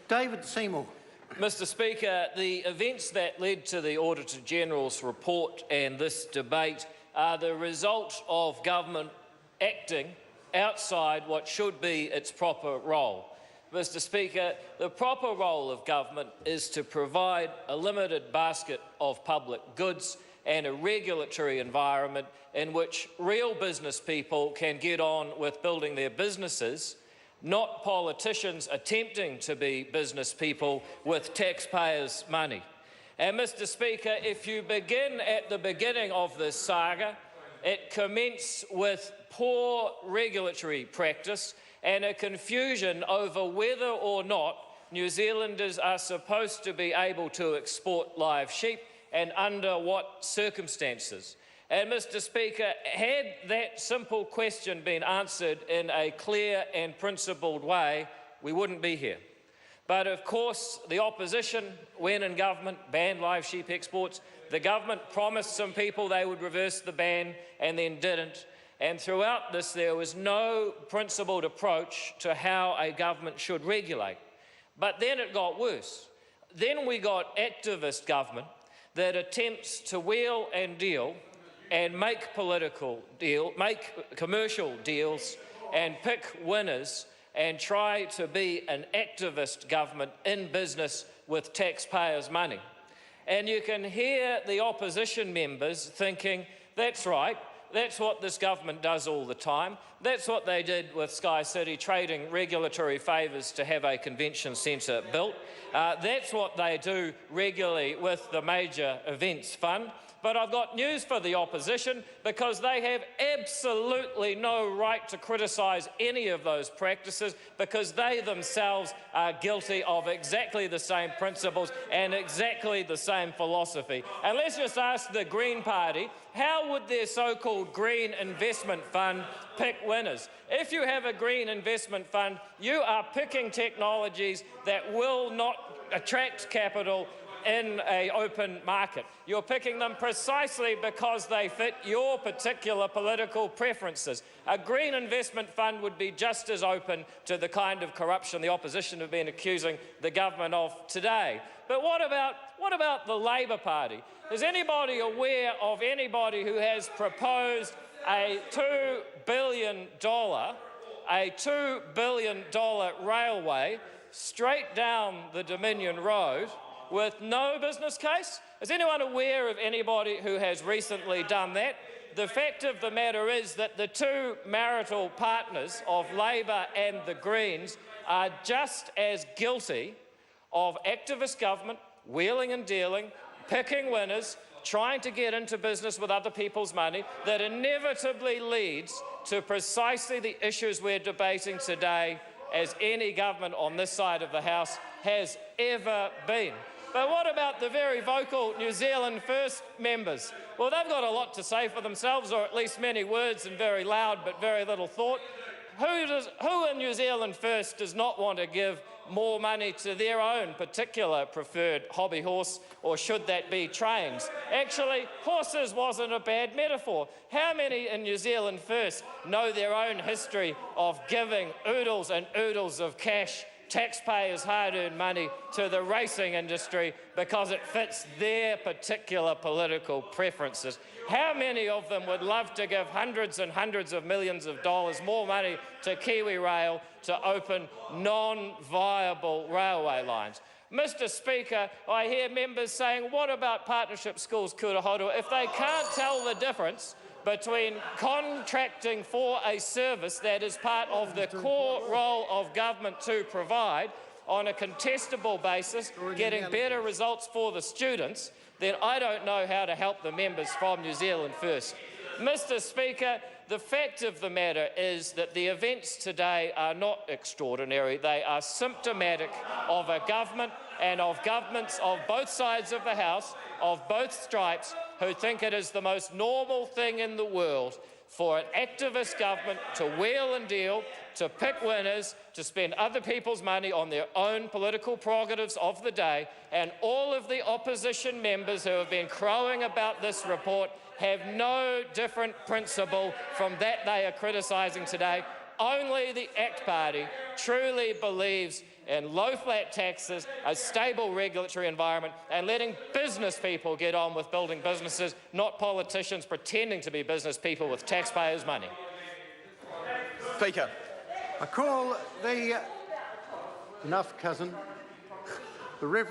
David Seymour. Mr Speaker, the events that led to the Auditor-General's report and this debate are the result of government acting outside what should be its proper role. Mr Speaker, the proper role of government is to provide a limited basket of public goods and a regulatory environment in which real business people can get on with building their businesses, not politicians attempting to be business people with taxpayers' money. And Mr Speaker, if you begin at the beginning of this saga, it commenced with poor regulatory practice and a confusion over whether or not New Zealanders are supposed to be able to export live sheep and under what circumstances. And Mr Speaker, had that simple question been answered in a clear and principled way, we wouldn't be here. But of course, the opposition, when in government, banned live sheep exports. The government promised some people they would reverse the ban and then didn't. And throughout this, there was no principled approach to how a government should regulate. But then it got worse. Then we got activist government that attempts to wheel and deal and make commercial deals and pick winners and try to be an activist government in business with taxpayers' money. And you can hear the opposition members thinking, that's right, that's what this government does all the time. That's what they did with Sky City, trading regulatory favours to have a convention centre built. That's what they do regularly with the Major Events Fund. But I've got news for the opposition, because they have absolutely no right to criticise any of those practices, because they themselves are guilty of exactly the same principles and exactly the same philosophy. And let's just ask the Green Party, how would their so-called Green Investment Fund pick winners? If you have a Green Investment Fund, you are picking technologies that will not attract capital in an open market. You're picking them precisely because they fit your particular political preferences. A Green Investment Fund would be just as open to the kind of corruption the opposition have been accusing the government of today. But what about the Labor Party? Is anybody aware of anybody who has proposed a $2 billion railway straight down the Dominion Road with no business case? Is anyone aware of anybody who has recently done that? The fact of the matter is that the two marital partners of Labor and the Greens are just as guilty of activist government, wheeling and dealing, picking winners, trying to get into business with other people's money, that inevitably leads to precisely the issues we're debating today as any government on this side of the House has ever been. But what about the very vocal New Zealand First members? Well, they've got a lot to say for themselves, or at least many words and very loud but very little thought. Who in New Zealand First does not want to give more money to their own particular preferred hobby horse, or should that be trains? Actually, horses wasn't a bad metaphor. How many in New Zealand First know their own history of giving oodles and oodles of cash, taxpayers' hard-earned money, to the racing industry because it fits their particular political preferences? How many of them would love to give hundreds and hundreds of millions of dollars more money to Kiwi Rail to open non-viable railway lines? Mr Speaker, I hear members saying, what about partnership schools, kura horu? If they can't tell the difference between contracting for a service that is part of the core role of government to provide on a contestable basis, getting better results for the students, then I don't know how to help the members from New Zealand First. Mr Speaker, the fact of the matter is that the events today are not extraordinary. They are symptomatic of a government and of governments of both sides of the House, of both stripes, who think it is the most normal thing in the world for an activist government to wheel and deal, to pick winners, to spend other people's money on their own political prerogatives of the day. And all of the opposition members who have been crowing about this report have no different principle from that they are criticising today. Only the ACT Party truly believes in low flat taxes, a stable regulatory environment, and letting business people get on with building businesses, not politicians pretending to be business people with taxpayers' money. Speaker. I call the... Enough, cousin. The Reverend